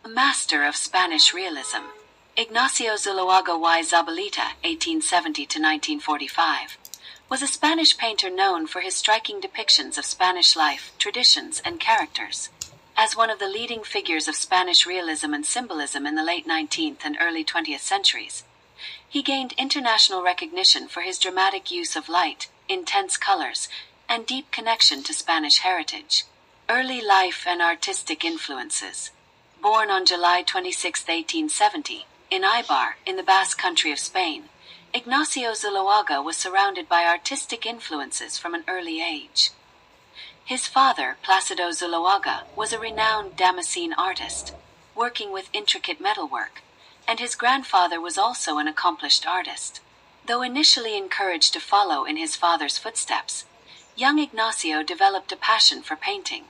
A master of Spanish realism. Ignacio Zuloaga y Zabaleta, 1870–1945, was a Spanish painter known for his striking depictions of Spanish life, traditions, and characters. As one of the leading figures of Spanish realism and symbolism in the late 19th and early 20th centuries, he gained international recognition for his dramatic use of light, intense colors, and deep connection to Spanish heritage. Early life and artistic influences. Born on July 26, 1870, in Eibar, in the Basque Country of Spain, Ignacio Zuloaga was surrounded by artistic influences from an early age. His father, Placido Zuloaga, was a renowned Damascene artist, working with intricate metalwork, and his grandfather was also an accomplished artist. Though initially encouraged to follow in his father's footsteps, young Ignacio developed a passion for painting.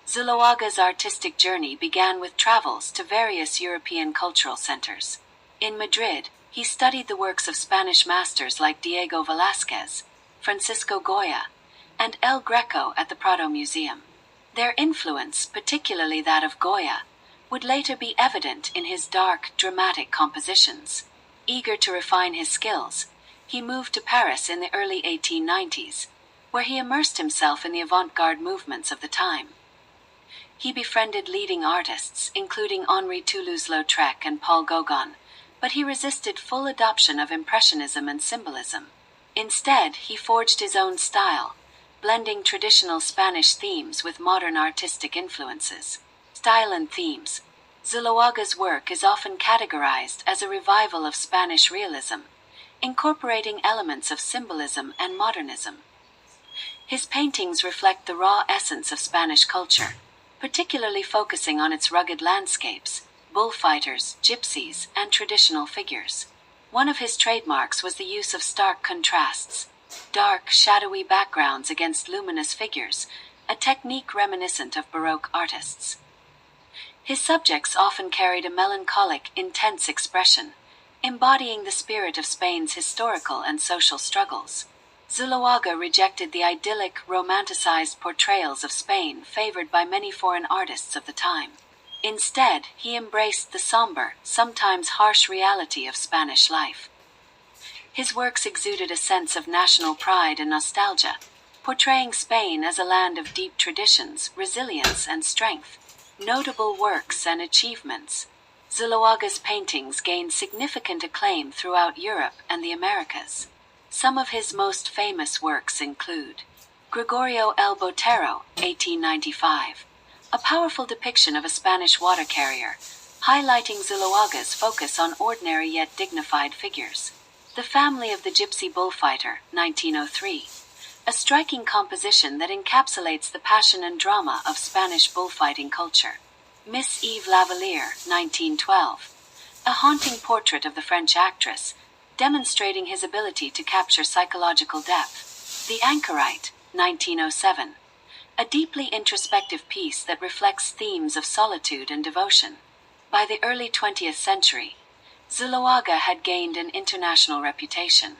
Zuloaga's artistic journey began with travels to various European cultural centers. In Madrid, he studied the works of Spanish masters like Diego Velázquez, Francisco Goya, and El Greco at the Prado Museum. Their influence, particularly that of Goya, would later be evident in his dark, dramatic compositions. Eager to refine his skills, he moved to Paris in the early 1890s, where he immersed himself in the avant-garde movements of the time. He befriended leading artists, including Henri Toulouse-Lautrec and Paul Gauguin, but he resisted full adoption of Impressionism and Symbolism. Instead, he forged his own style, blending traditional Spanish themes with modern artistic influences. Style and themes. Zuloaga's work is often categorized as a revival of Spanish realism, incorporating elements of symbolism and modernism. His paintings reflect the raw essence of Spanish culture, particularly focusing on its rugged landscapes, bullfighters, gypsies, and traditional figures. One of his trademarks was the use of stark contrasts, dark, shadowy backgrounds against luminous figures, a technique reminiscent of Baroque artists. His subjects often carried a melancholic, intense expression, embodying the spirit of Spain's historical and social struggles. Zuloaga rejected the idyllic, romanticized portrayals of Spain favored by many foreign artists of the time. Instead, he embraced the somber, sometimes harsh reality of Spanish life. His works exuded a sense of national pride and nostalgia, portraying Spain as a land of deep traditions, resilience, and strength. Notable works and achievements. Zuloaga's paintings gained significant acclaim throughout Europe and the Americas. Some of his most famous works include Gregorio el Botero, 1895, a powerful depiction of a Spanish water carrier, highlighting Zuloaga's focus on ordinary yet dignified figures. The Family of the Gypsy Bullfighter, 1903, a striking composition that encapsulates the passion and drama of Spanish bullfighting culture. Miss Eve Lavalier, 1912, a haunting portrait of the French actress, demonstrating his ability to capture psychological depth. The Anchorite, 1907, a deeply introspective piece that reflects themes of solitude and devotion. By the early 20th century, Zuloaga had gained an international reputation.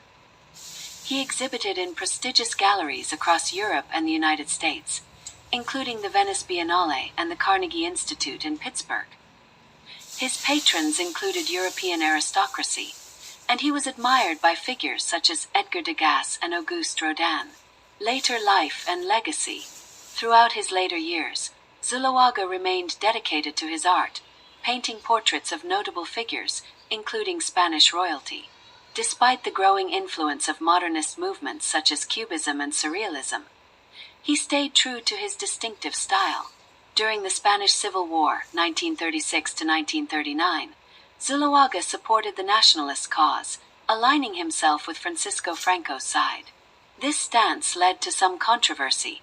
He exhibited in prestigious galleries across Europe and the United States, including the Venice Biennale and the Carnegie Institute in Pittsburgh. His patrons included European aristocracy, and he was admired by figures such as Edgar Degas and Auguste Rodin. Later life and legacy. Throughout his later years, Zuloaga remained dedicated to his art, painting portraits of notable figures, including Spanish royalty. Despite the growing influence of modernist movements such as Cubism and Surrealism, he stayed true to his distinctive style. During the Spanish Civil War, 1936–1939, Zuloaga supported the nationalist cause, aligning himself with Francisco Franco's side. This stance led to some controversy,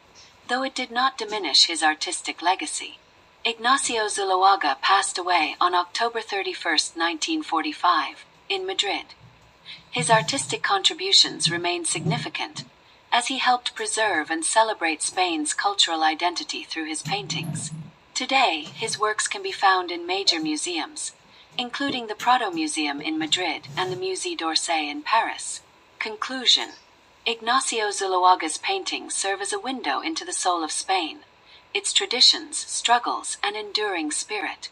though it did not diminish his artistic legacy. Ignacio Zuloaga passed away on October 31, 1945, in Madrid. His artistic contributions remain significant, as he helped preserve and celebrate Spain's cultural identity through his paintings. Today, his works can be found in major museums, including the Prado Museum in Madrid and the Musée d'Orsay in Paris. Conclusion. Ignacio Zuloaga's paintings serve as a window into the soul of Spain, its traditions, struggles, and enduring spirit.